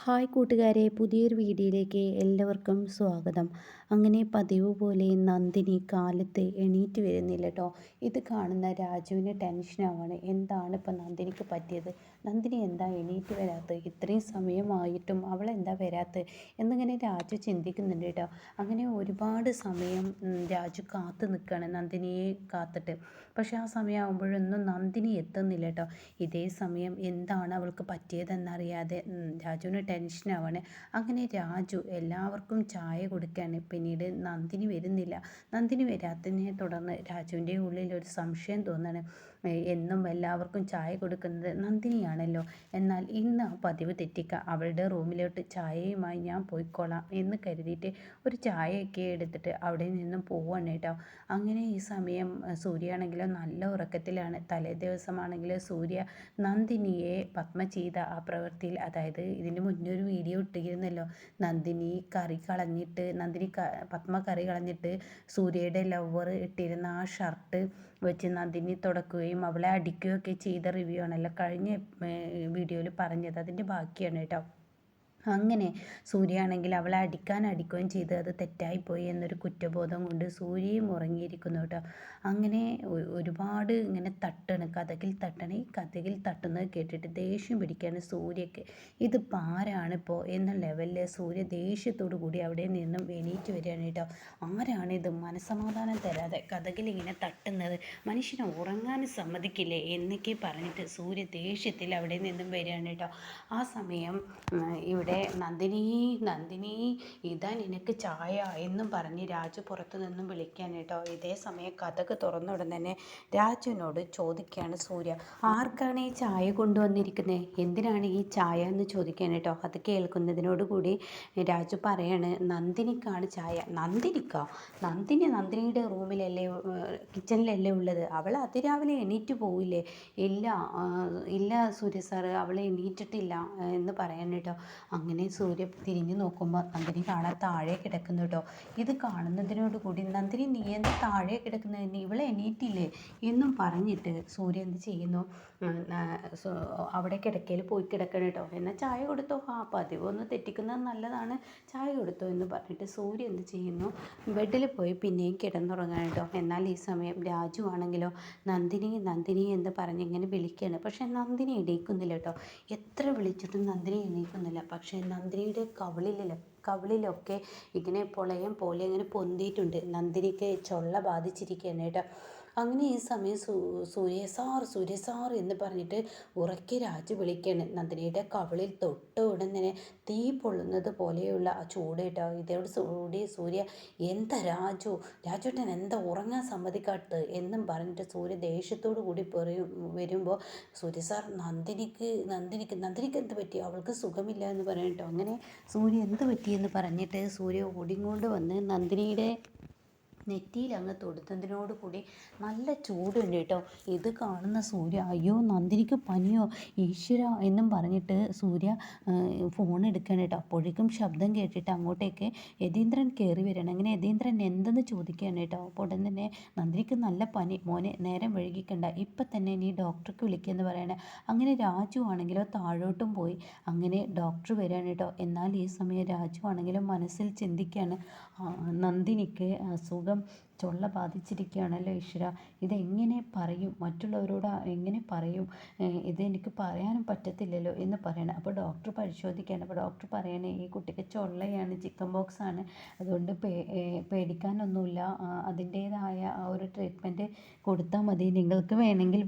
Hi കൂട്ടുകാരെ, പുതിയൊരു വീഡിയോയിലേക്ക് എല്ലാവർക്കും സ്വാഗതം. അങ്ങനെ പതിവ് പോലെ നന്ദിനി കാലത്ത് എണീറ്റ് വരുന്നില്ല കേട്ടോ. ഇത് കാണുന്ന രാജുവിന് ടെൻഷനാവാണ്. എന്താണ് ഇപ്പം നന്ദിനിക്ക് പറ്റിയത്? നന്ദിനി എന്താ എണീറ്റ് വരാത്തത്? ഇത്രയും സമയമായിട്ടും അവളെന്താ വരാത്തത് എന്നിങ്ങനെ രാജു ചിന്തിക്കുന്നുണ്ട് കേട്ടോ. അങ്ങനെ ഒരുപാട് സമയം രാജു കാത്തു നിൽക്കുകയാണ് നന്ദിനിയെ കാത്തിട്ട്. പക്ഷേ ആ സമയമാകുമ്പോഴൊന്നും നന്ദിനി എത്തുന്നില്ല കേട്ടോ. ഇതേ സമയം എന്താണ് അവൾക്ക് പറ്റിയതെന്നറിയാതെ രാജുവിന് ടെൻഷനാവാണ്. അങ്ങനെ രാജു എല്ലാവർക്കും ചായ കൊടുക്കുകയാണ്. പിന്നീട് നന്ദിനി വരുന്നില്ല. നന്ദിനി വരാത്തതിനെ തുടർന്ന് രാജുവിൻ്റെ ഉള്ളിൽ ഒരു സംശയം തോന്നുകയാണ്. എന്നും എല്ലാവർക്കും ചായ കൊടുക്കുന്നത് നന്ദിനിയാണല്ലോ. എന്നാൽ ഇന്ന് ആ പതിവ് തെറ്റിക്കുക, അവളുടെ റൂമിലോട്ട് ചായയുമായി ഞാൻ പോയിക്കോളാം എന്ന് കരുതിയിട്ട് ഒരു ചായയൊക്കെ എടുത്തിട്ട് അവിടെ നിന്നും പോവാണ് കേട്ടോ. അങ്ങനെ ഈ സമയം സൂര്യയാണെങ്കിലും നല്ല ഉറക്കത്തിലാണ്. തലേ ദിവസമാണെങ്കിൽ സൂര്യ നന്ദിനിയെ പത്മ ചെയ്ത ആ പ്രവൃത്തിയിൽ, അതായത് ഇതിന് മുന്നേ ഒരു വീഡിയോ ഇട്ടിരുന്നല്ലോ, പത്മ കറി കളഞ്ഞിട്ട് സൂര്യയുടെ ലവർ ഇട്ടിരുന്ന ആ ഷർട്ട് വെച്ച് നന്ദിനി തുടക്കുകയും അവളെ അടിക്കുകയൊക്കെ ചെയ്ത റിവ്യൂ ആണല്ലോ കഴിഞ്ഞ വീഡിയോയിൽ പറഞ്ഞത്. അതിൻ്റെ ബാക്കിയാണ് കേട്ടോ. അങ്ങനെ സൂര്യയാണെങ്കിൽ അവളെ അടിക്കുകയും ചെയ്ത് അത് തെറ്റായിപ്പോയി എന്നൊരു കുറ്റബോധം കൊണ്ട് സൂര്യയും ഉറങ്ങിയിരിക്കുന്നു കേട്ടോ. അങ്ങനെ ഒരുപാട് ഇങ്ങനെ ഈ കഥകിൽ തട്ടുന്നത് കേട്ടിട്ട് ദേഷ്യം പിടിക്കുകയാണ് സൂര്യക്ക്. ഇത് ആരാണിപ്പോൾ എന്ന ലെവലിൽ സൂര്യ ദേഷ്യത്തോടു കൂടി അവിടെ നിന്നും എണീറ്റ് വരികയാണ് കേട്ടോ. ആരാണിത് മനസ്സമാധാനം തരാതെ കഥകിൽ ഇങ്ങനെ തട്ടുന്നത്? മനുഷ്യനെ ഉറങ്ങാനും സമ്മതിക്കില്ലേ എന്നൊക്കെ പറഞ്ഞിട്ട് സൂര്യ ദേഷ്യത്തിൽ അവിടെ നിന്നും വരികയാണ് കേട്ടോ. ആ സമയം ഇവിടെ നന്ദിനി ഇതാ നിനക്ക് ചായ എന്നും പറഞ്ഞ് രാജു പുറത്തു നിന്നും വിളിക്കാൻ കേട്ടോ. ഇതേ സമയം കഥക് തുറന്ന ഉടൻ തന്നെ രാജുവിനോട് ചോദിക്കുകയാണ് സൂര്യ, ആർക്കാണ് ഈ ചായ കൊണ്ടുവന്നിരിക്കുന്നത്? എന്തിനാണ് ഈ ചായ എന്ന് ചോദിക്കാൻ കേട്ടോ. അത് കേൾക്കുന്നതിനോടുകൂടി രാജു പറയാണ്, നന്ദിനിക്കാണ് ചായ. നന്ദിനിയുടെ റൂമിലല്ലേ, കിച്ചണിലല്ലേ ഉള്ളത്? അവൾ അതിരാവിലെ എണീറ്റ് പോവില്ലേ? ഇല്ല സൂര്യ സാറ്, അവൾ എണീറ്റിട്ടില്ല എന്ന് പറയാൻ കേട്ടോ. അങ്ങനെ സൂര്യ തിരിഞ്ഞു നോക്കുമ്പോൾ നന്ദിനി കാണാൻ താഴെ കിടക്കുന്നു കേട്ടോ. ഇത് കാണുന്നതിനോട് കൂടി നന്ദിനി, നീ എന്താ താഴെ കിടക്കുന്നത്? ഇവളെ എണീറ്റില്ലേ എന്നും പറഞ്ഞിട്ട് സൂര്യ എന്ത് ചെയ്യുന്നു, അവിടെ കിടക്കയിൽ പോയി കിടക്കണം കേട്ടോ. എന്നാൽ ചായ കൊടുത്തോ, പതിവ് ഒന്ന് തെറ്റിക്കുന്നത് നല്ലതാണ്, ചായ കൊടുത്തോ എന്ന് പറഞ്ഞിട്ട് സൂര്യ എന്ത് ചെയ്യുന്നു, ബെഡിൽ പോയി പിന്നെയും കിടന്നുറങ്ങാൻ കേട്ടോ. എന്നാൽ ഈ സമയം രാജു ആണെങ്കിലോ നന്ദിനി എന്ന് പറഞ്ഞ് ഇങ്ങനെ വിളിക്കുകയാണ്. പക്ഷെ നന്ദിനി എണീക്കുന്നില്ല കേട്ടോ. എത്ര വിളിച്ചിട്ടും നന്ദിനി എണീക്കുന്നില്ല. പക്ഷേ നന്ദിനിയുടെ കവിളിലൊക്കെ ഇങ്ങനെ പൊളയം പോലെ ഇങ്ങനെ പൊന്തിയിട്ടുണ്ട്. നന്ദിനിക്ക് ചൊള്ള ബാധിച്ചിരിക്കുകയാണ് കേട്ടോ. അങ്ങനെ ഈ സമയം സൂര്യ സാർ എന്ന് പറഞ്ഞിട്ട് ഉറക്കെ രാജു വിളിക്കുകയാണ്. നന്ദിനിയുടെ കവിളിൽ തൊട്ട ഉടൻ തന്നെ തീ പൊള്ളുന്നത് പോലെയുള്ള ആ ചൂട് കേട്ടോ. ഇതോട് സൂര്യ, എന്താ രാജുട്ടൻ എന്താ ഉറങ്ങാൻ സമ്മതിക്കാത്തത് എന്നും പറഞ്ഞിട്ട് സൂര്യ ദേഷ്യത്തോടു കൂടി വരുമ്പോൾ സൂര്യ സാർ, നന്ദിനിക്ക് എന്ത് പറ്റി? അവൾക്ക് സുഖമില്ല എന്ന് പറയാം കേട്ടോ. അങ്ങനെ സൂര്യ എന്ത് പറ്റിയെന്ന് പറഞ്ഞിട്ട് സൂര്യ ഓടിക്കൊണ്ട് വന്ന് നന്ദിനിയുടെ നെറ്റിയിൽ അങ്ങ് തൊടുന്നതിനോട് കൂടി നല്ല ചൂടുണ്ട് കേട്ടോ. ഇത് കാണുന്ന സൂര്യ, അയ്യോ നന്ദിനിക്ക് പനിയോ ഈശ്വര എന്നും പറഞ്ഞിട്ട് സൂര്യ ഫോൺ എടുക്കണം കേട്ടോ. അപ്പോഴേക്കും ശബ്ദം കേട്ടിട്ട് അങ്ങോട്ടേക്ക് യതീന്ദ്രൻ കയറി വരണം. അങ്ങനെ യതീന്ദ്രൻ എന്തെന്ന് ചോദിക്കുകയാണ് കേട്ടോ. അപ്പോൾ ഉടൻ തന്നെ, നന്ദിനിക്ക് നല്ല പനി, മോനെ നേരം വൈകിക്കണ്ട, ഇപ്പം തന്നെ നീ ഡോക്ടർക്ക് വിളിക്കുമെന്ന് പറയണേ. അങ്ങനെ രാജു ആണെങ്കിലോ താഴോട്ടും പോയി. അങ്ങനെ ഡോക്ടർ വരികയാണ് കേട്ടോ. എന്നാൽ ഈ സമയം രാജു ആണെങ്കിലും മനസ്സിൽ ചിന്തിക്കുകയാണ്, നന്ദിനിക്ക് അസുഖം ചൊള്ള ബാധിച്ചിരിക്കുകയാണല്ലോ ഈശ്വര, ഇതെങ്ങനെ പറയും, മറ്റുള്ളവരോട് എങ്ങനെ പറയും, ഇതെനിക്ക് പറയാനും പറ്റത്തില്ലല്ലോ എന്ന് പറയണം. അപ്പോൾ ഡോക്ടർ പരിശോധിക്കുകയാണ്. അപ്പോൾ ഡോക്ടർ പറയണേ, ഈ കുട്ടിക്ക് ചൊള്ളയാണ്, ചിക്കൻ ബോക്സ് ആണ്, അതുകൊണ്ട് പേടിക്കാനൊന്നുമില്ല, അതിൻ്റേതായ ആ ഒരു ട്രീറ്റ്മെൻറ്റ് കൊടുത്താൽ മതി, നിങ്ങൾക്ക് വേണമെങ്കിൽ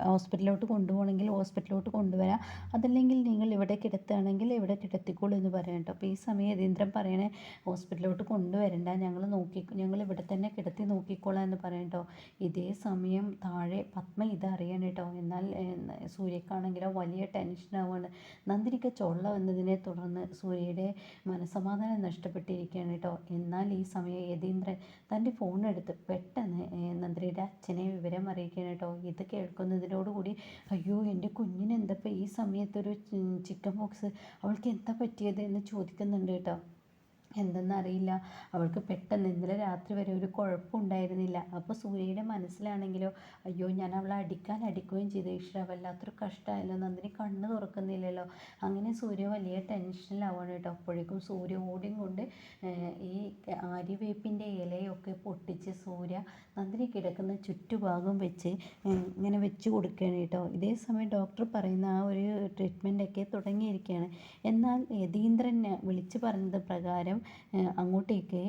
ഹോസ്പിറ്റലിലോട്ട് കൊണ്ടുപോകണമെങ്കിൽ ഹോസ്പിറ്റലിലോട്ട് കൊണ്ടുവരാം, അതല്ലെങ്കിൽ നിങ്ങൾ ഇവിടെ കിടത്തുകയാണെങ്കിൽ ഇവിടെ കിടത്തിക്കോളൂ എന്ന് പറയാം കേട്ടോ. അപ്പോൾ ഈ സമയം യതീന്ദ്രൻ പറയണേ, ഹോസ്പിറ്റലിലോട്ട് കൊണ്ടുവരണ്ട, ഞങ്ങൾ ഇവിടെ തന്നെ കിടത്തി നോക്കിക്കോളാം എന്ന് പറയാം കേട്ടോ. ഇതേ സമയം താഴെ പത്മ ഇതറിയണം കേട്ടോ. എന്നാൽ സൂര്യക്കാണെങ്കിലോ വലിയ ടെൻഷനാവുകയാണ്. നന്ദിനിക്ക് ചൊള്ള വന്നതിനെ തുടർന്ന് സൂര്യയുടെ മനസ്സമാധാനം നഷ്ടപ്പെട്ടിരിക്കുകയാണ് കേട്ടോ. എന്നാൽ ഈ സമയം യതീന്ദ്രൻ തൻ്റെ ഫോണെടുത്ത് പെട്ടെന്ന് നന്ദിനിയുടെ അച്ഛനെ വിവരം അറിയിക്കുകയാണ് കേട്ടോ. ഇത് കേൾക്കുന്നതിനോടുകൂടി, അയ്യോ എൻ്റെ കുഞ്ഞിന് എന്തപ്പോൾ ഈ സമയത്തൊരു ചിക്കൻ ബോക്സ്, അവൾക്ക് എന്താ പറ്റിയത് എന്ന് ചോദിക്കുന്നുണ്ട് കേട്ടോ. എന്തെന്നറിയില്ല. അവൾക്ക് പെട്ടെന്ന് ഇന്നലെ രാത്രി വരെ ഒരു കുഴപ്പമുണ്ടായിരുന്നില്ല. അപ്പോൾ സൂര്യയുടെ മനസ്സിലാണെങ്കിലോ, അയ്യോ ഞാൻ അവളെ അടിക്കുകയും ചെയ്തു. ഈശ്വരാ വല്ലാത്തൊരു കഷ്ടമായല്ലോ, നന്ദിനി കണ്ണ് തുറക്കുന്നില്ലല്ലോ. അങ്ങനെ സൂര്യ വലിയ ടെൻഷനിലാവാണ് കേട്ടോ. അപ്പോഴേക്കും സൂര്യ ഓടിയും കൊണ്ട് ഈ ആര്യവേപ്പിൻ്റെ ഇലയൊക്കെ പൊട്ടിച്ച് സൂര്യ നന്ദിനി കിടക്കുന്ന ചുറ്റുഭാഗം വെച്ച് ഇങ്ങനെ വെച്ച് കൊടുക്കുകയാണ് കേട്ടോ. ഇതേ സമയം ഡോക്ടർ പറയുന്ന ആ ഒരു ട്രീറ്റ്മെൻറ്റൊക്കെ തുടങ്ങിയിരിക്കുകയാണ്. എന്നാൽ യതീന്ദ്രൻ വിളിച്ചു പറഞ്ഞത് പ്രകാരം അങ്ങോട്ടേക്ക്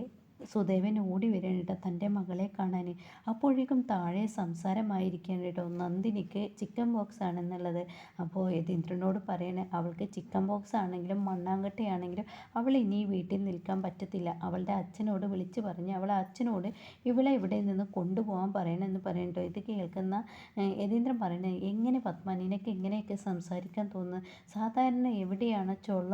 സുദേവൻ ഓടി വരികയാണ് കേട്ടോ തൻ്റെ മകളെ കാണാൻ. അപ്പോഴേക്കും താഴെ സംസാരമായിരിക്കുകയാണ് കേട്ടോ നന്ദിനിക്ക് ചിക്കൻ ബോക്സ് ആണെന്നുള്ളത്. അപ്പോൾ യതീന്ദ്രനോട് പറയണേ, അവൾക്ക് ചിക്കൻ ബോക്സ് ആണെങ്കിലും മണ്ണാങ്കട്ടയാണെങ്കിലും അവൾ ഇനി വീട്ടിൽ നിൽക്കാൻ പറ്റത്തില്ല. അവളുടെ അച്ഛനോട് വിളിച്ച് പറഞ്ഞ് അവളെ അച്ഛനോട് ഇവളെ ഇവിടെ നിന്ന് കൊണ്ടുപോകാൻ പറയണമെന്ന് പറയണ്ടോ. ഇത് കേൾക്കുന്ന യതീന്ദ്രൻ പറയണേ, എങ്ങനെ പത്മ നിനക്ക് ഇങ്ങനെയൊക്കെ സംസാരിക്കാൻ തോന്നുന്നു? സാധാരണ എവിടെയാണ് ചൊള്ള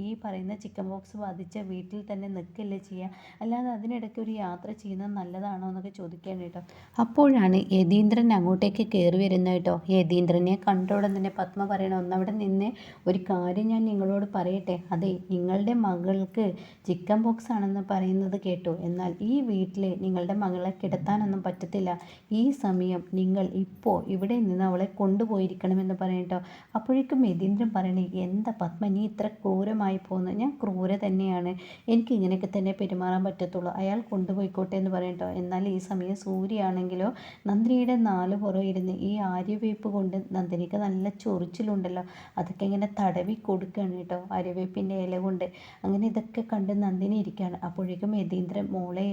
ഈ പറയുന്ന ചിക്കൻ ബോക്സ് ബാധിച്ച വീട്ടിൽ തന്നെ നിൽക്കല്ലേ ചെയ്യുക, അല്ലാതെ അതിനിടയ്ക്ക് ഒരു യാത്ര ചെയ്യുന്നത് നല്ലതാണോ എന്നൊക്കെ ചോദിക്കുകയാണ് കേട്ടോ. അപ്പോഴാണ് യതീന്ദ്രൻ അങ്ങോട്ടേക്ക് കയറി വരുന്നത് കേട്ടോ. യതീന്ദ്രനെ കണ്ടോടെ തന്നെ പത്മ പറയണം, ഒന്നവിടെ നിന്ന് ഒരു കാര്യം ഞാൻ നിങ്ങളോട് പറയട്ടെ. അതെ, നിങ്ങളുടെ മകൾക്ക് ചിക്കൻ ബോക്സ് ആണെന്ന് പറയുന്നത് കേട്ടു. എന്നാൽ ഈ വീട്ടിൽ നിങ്ങളുടെ മകളെ കിടത്താനൊന്നും പറ്റത്തില്ല. ഈ സമയം നിങ്ങൾ ഇപ്പോൾ ഇവിടെ നിന്ന് അവളെ കൊണ്ടുപോയിരിക്കണമെന്ന് പറയട്ടോ. അപ്പോഴേക്കും യതീന്ദ്രൻ പറയണേ, എന്താ പത്മ നീ ഇത്ര ക്രൂരമായി പോകുന്നത്? ഞാൻ ക്രൂര തന്നെയാണ്, എനിക്ക് ഇങ്ങനെയൊക്കെ തന്നെ പെരുമാറാൻ പറ്റത്തുള്ളൂ, അയാൾ കൊണ്ടുപോയിക്കോട്ടെ എന്ന് പറയട്ടോ. എന്നാൽ ഈ സമയം സൂര്യയാണെങ്കിലോ നന്ദിനിയുടെ നാല് പുറം ഇരുന്ന് ഈ ആര്യവേപ്പ് കൊണ്ട് നന്ദിനിക്ക് നല്ല ചൊറിച്ചിലുണ്ടല്ലോ അതൊക്കെ ഇങ്ങനെ തടവി കൊടുക്കുകയാണ് കേട്ടോ ആര്യവേപ്പിൻ്റെ ഇല കൊണ്ട്. അങ്ങനെ ഇതൊക്കെ കണ്ട് നന്ദിനി ഇരിക്കുകയാണ്. അപ്പോഴേക്കും യതീന്ദ്രൻ, മോളെ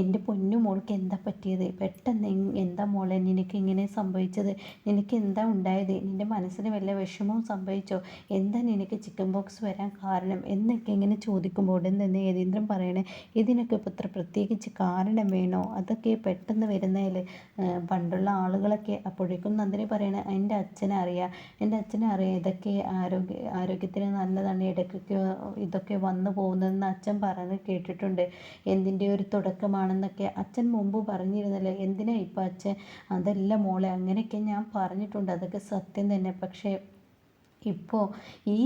എൻ്റെ പൊന്നു മോൾക്ക് എന്താ പറ്റിയത്? പെട്ടെന്ന് എന്താ മോളെ നിനക്ക് ഇങ്ങനെ സംഭവിച്ചത്? നിനക്ക് എന്താ ഉണ്ടായത്? നിൻ്റെ മനസ്സിന് വല്ല വിഷമവും സംഭവിച്ചോ? എന്താ നിനക്ക് ചിക്കൻ ബോക്സ് വരാൻ കാരണം എന്നൊക്കെ ഇങ്ങനെ ചോദിക്കുമ്പോൾ ഉടൻ തന്നെ യതീന്ദ്രൻ പറയണേ, ഇതിനൊക്കെ ഇപ്പോൾ ഇത്ര പ്രത്യേകിച്ച് കാരണം വേണോ? അതൊക്കെ പെട്ടെന്ന് വരുന്നതിൽ പണ്ടുള്ള ആളുകളൊക്കെ. അപ്പോഴേക്കും നന്ദിനി പറയണ, എൻ്റെ അച്ഛനെ അറിയാം, ഇതൊക്കെ ആരോഗ്യത്തിന് നല്ലതാണ്, ഇടയ്ക്കൊക്കെ ഇതൊക്കെ വന്നു പോകുന്നതെന്ന് അച്ഛൻ പറഞ്ഞ് കേട്ടിട്ടുണ്ട്, എന്തിൻ്റെ ഒരു തുടക്കമാണെന്നൊക്കെ അച്ഛൻ മുമ്പ് പറഞ്ഞിരുന്നല്ലോ. എന്തിനാ ഇപ്പം അച്ഛൻ? അതല്ല മോളെ, അങ്ങനെയൊക്കെ ഞാൻ പറഞ്ഞിട്ടുണ്ട്, അതൊക്കെ സത്യം തന്നെ. പക്ഷേ ഇപ്പോൾ ഈ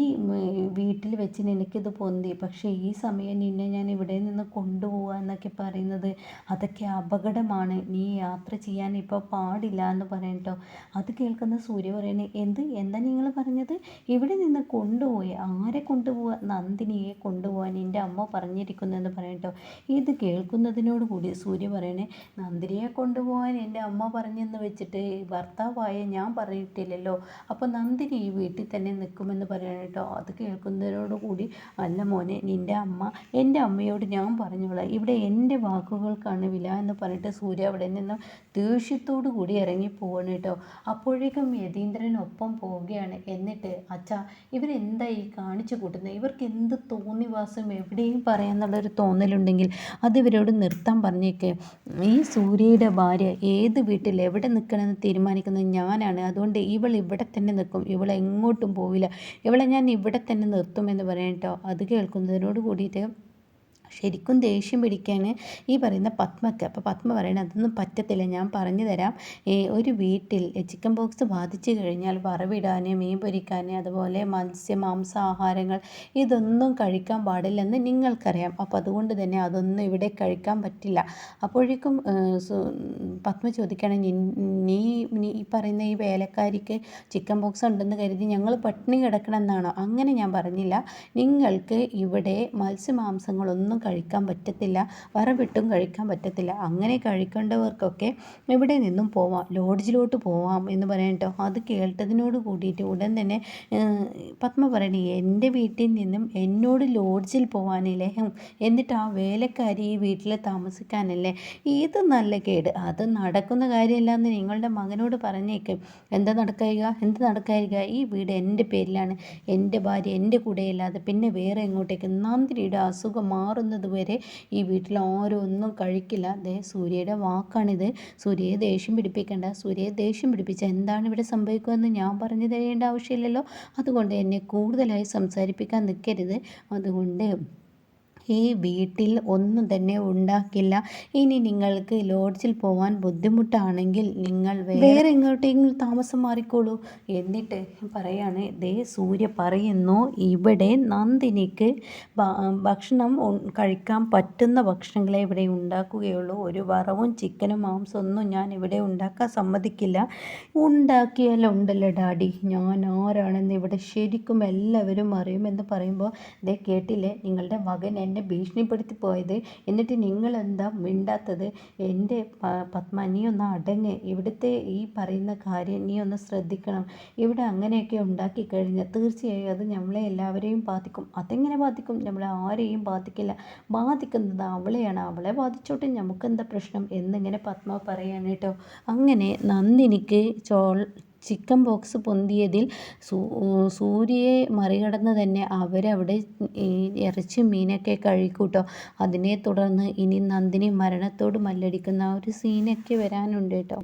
വീട്ടിൽ വെച്ച് നിനക്കിത് പൊന്തി, പക്ഷേ ഈ സമയം നിന്നെ ഞാൻ ഇവിടെ നിന്ന് കൊണ്ടുപോവുക എന്നൊക്കെ പറയുന്നത് അതൊക്കെ അപകടമാണ്, നീ യാത്ര ചെയ്യാൻ ഇപ്പോൾ പാടില്ല എന്ന് പറയട്ടോ. അത് കേൾക്കുന്ന സൂര്യ പറയണേ, എന്താ നിങ്ങൾ പറഞ്ഞത്? ഇവിടെ നിന്ന് കൊണ്ടുപോയി? ആരെ കൊണ്ടുപോവുക? നന്ദിനിയെ കൊണ്ടുപോകാൻ എൻ്റെ അമ്മ പറഞ്ഞിരിക്കുന്നതെന്ന് പറയട്ടോ. ഇത് കേൾക്കുന്നതിനോട് കൂടി സൂര്യ പറയണേ, നന്ദിനിയെ കൊണ്ടുപോകാൻ എൻ്റെ അമ്മ പറഞ്ഞെന്ന് വെച്ചിട്ട് ഭർത്താവായ ഞാൻ പറഞ്ഞിട്ടില്ലല്ലോ, അപ്പോൾ നന്ദിനി ഈ വീട്ടിൽ തന്നെ നിൽക്കുമെന്ന് പറയണം കേട്ടോ. അത് കേൾക്കുന്നതിനോടുകൂടി, അല്ല മോനെ, നിൻ്റെ അമ്മ എൻ്റെ അമ്മയോട് ഞാൻ പറഞ്ഞോളാം, ഇവിടെ എൻ്റെ വാക്കുകൾക്കാണ് വില എന്ന് പറഞ്ഞിട്ട് സൂര്യ അവിടെ നിന്ന് ദേഷ്യത്തോടു കൂടി ഇറങ്ങി പോവാണ് കേട്ടോ. അപ്പോഴേക്കും യതീന്ദ്രനൊപ്പം പോവുകയാണ്. എന്നിട്ട്, അച്ഛാ ഇവരെന്താ ഈ കാണിച്ചു കൂട്ടുന്നത്? ഇവർക്ക് എന്ത് തോന്നിവാസം എവിടെയും പറയാമെന്നുള്ളൊരു തോന്നലുണ്ടെങ്കിൽ അത് ഇവരോട് നിർത്താൻ പറഞ്ഞേക്ക്. ഈ സൂര്യയുടെ ഭാര്യ ഏത് വീട്ടിൽ എവിടെ നിൽക്കണമെന്ന് തീരുമാനിക്കുന്നത് ഞാനാണ്, അതുകൊണ്ട് ഇവൾ ഇവിടെ തന്നെ നിൽക്കും, ഇവൾ എങ്ങോട്ടും പോവില്ല, ഇവളെ ഞാൻ ഇവിടെ തന്നെ നിർത്തുമെന്ന് പറയാം കേട്ടോ. അത് കേൾക്കുന്നതിനോട് കൂടിയിട്ട് ശരിക്കും ദേഷ്യം പിടിക്കുകയാണ് ഈ പറയുന്ന പത്മയ്ക്ക്. അപ്പോൾ പത്മ പറയണത്, അതൊന്നും പറ്റത്തില്ല, ഞാൻ പറഞ്ഞു തരാം. ഒരു വീട്ടിൽ ചിക്കൻ ബോക്സ് ബാധിച്ചു കഴിഞ്ഞാൽ വറവിടാൻ, മീൻ പൊരിക്കാൻ, അതുപോലെ മാംസാഹാരങ്ങൾ ഇതൊന്നും കഴിക്കാൻ പാടില്ലെന്ന് നിങ്ങൾക്കറിയാം. അപ്പോൾ അതുകൊണ്ട് തന്നെ അതൊന്നും ഇവിടെ കഴിക്കാൻ പറ്റില്ല. അപ്പോഴേക്കും പത്മ ചോദിക്കുകയാണ്, നീ ഈ പറയുന്ന ഈ വേലക്കാരിക്ക് ചിക്കൻ ബോക്സ് ഉണ്ടെന്ന് കരുതി ഞങ്ങൾ പട്ടിണി കിടക്കണമെന്നാണോ? അങ്ങനെ ഞാൻ പറഞ്ഞില്ല, നിങ്ങൾക്ക് ഇവിടെ മത്സ്യമാംസങ്ങളൊന്നും കഴിക്കാൻ പറ്റത്തില്ല, വറവിട്ടും കഴിക്കാൻ പറ്റത്തില്ല, അങ്ങനെ കഴിക്കേണ്ടവർക്കൊക്കെ ഇവിടെ നിന്നും പോവാം, ലോഡ്ജിലോട്ട് പോവാം എന്ന് പറയാം കേട്ടോ. അത് കേട്ടതിനോട് കൂടിയിട്ട് ഉടൻ തന്നെ പത്മ പറയണേ, എൻ്റെ വീട്ടിൽ നിന്നും എന്നോട് ലോഡ്ജിൽ പോകാനില്ലേ, എന്നിട്ട് ആ വേലക്കാരി ഈ വീട്ടിൽ താമസിക്കാനല്ലേ? ഇത് നല്ല കേട്, അത് നടക്കുന്ന കാര്യമല്ല എന്ന് നിങ്ങളുടെ മകനോട് പറഞ്ഞേക്കും. എന്താ നടക്കായിക? ഈ വീട് എൻ്റെ പേരിലാണ്, എൻ്റെ ഭാര്യ എൻ്റെ കൂടെയല്ലാതെ പിന്നെ വേറെ എങ്ങോട്ടേക്ക്? നന്ദിനിയുടെ അസുഖം മാറുന്നത് വരെ ഈ വീട്ടിൽ ആരും ഒന്നും കഴിക്കില്ല. സൂര്യയുടെ വാക്കാണിത്. സൂര്യയെ ദേഷ്യം പിടിപ്പിക്കേണ്ട, സൂര്യയെ ദേഷ്യം പിടിപ്പിച്ച എന്താണ് ഇവിടെ സംഭവിക്കുമെന്ന് ഞാൻ പറഞ്ഞു തരേണ്ട ആവശ്യമില്ലല്ലോ, അതുകൊണ്ട് എന്നെ കൂടുതലായി സംസാരിപ്പിക്കാൻ നിൽക്കരുത്. അതുകൊണ്ട് ഈ വീട്ടിൽ ഒന്നും തന്നെ ഉണ്ടാക്കില്ല. ഇനി നിങ്ങൾക്ക് ലോഡ്ജിൽ പോവാൻ ബുദ്ധിമുട്ടാണെങ്കിൽ നിങ്ങൾ വേറെ എങ്ങോട്ടെങ്കിലും താമസം മാറിക്കോളൂ. എന്നിട്ട് പറയാണ്, ദേ സൂര്യ പറയുന്നു, ഇവിടെ നന്ദിനിക്ക് ഭക്ഷണം കഴിക്കാൻ പറ്റുന്ന ഭക്ഷണങ്ങളെ ഇവിടെ ഉണ്ടാക്കുകയുള്ളൂ. ഒരു വറവും ചിക്കനും മാംസമൊന്നും ഞാൻ ഇവിടെ ഉണ്ടാക്കാൻ സമ്മതിക്കില്ല. ഉണ്ടാക്കിയാലുണ്ടല്ലോ ഡാഡി, ഞാൻ ആരാണെന്ന് ഇവിടെ ശരിക്കും എല്ലാവരും അറിയുമെന്ന് പറയുമ്പോൾ, ദേ കേട്ടില്ലേ നിങ്ങളുടെ മകൻ എന്നെ ഭീഷണിപ്പെടുത്തി പോയത്, എന്നിട്ട് നിങ്ങളെന്താ മിണ്ടാത്തത്? എൻ്റെ പത്മ, നീ ഒന്ന് അടങ്ങ്. ഇവിടുത്തെ ഈ പറയുന്ന കാര്യം നീ ഒന്ന് ശ്രദ്ധിക്കണം. ഇവിടെ അങ്ങനെയൊക്കെ ഉണ്ടാക്കി കഴിഞ്ഞാൽ തീർച്ചയായും അത് നമ്മളെ എല്ലാവരെയും ബാധിക്കും. അതെങ്ങനെ ബാധിക്കും? നമ്മളെ ആരെയും ബാധിക്കില്ല. ബാധിക്കുന്നത് അവളെയാണ്. അവളെ ബാധിച്ചോട്ടെ, നമുക്കെന്താ പ്രശ്നം എന്നിങ്ങനെ പത്മ പറയാണ് കേട്ടോ. അങ്ങനെ നന്ദിനിക്ക് ചിക്കൻ ബോക്സ് പൊന്തിയതിൽ സൂര്യയെ മറികടന്ന് തന്നെ അവരവിടെ ഈ ഇറച്ചി മീനൊക്കെ കഴിക്കൂട്ടോ. അതിനെ തുടർന്ന് ഇനി നന്ദിനി മരണത്തോട് മല്ലടിക്കുന്ന ആ ഒരു സീനൊക്കെ വരാനുണ്ട് കേട്ടോ.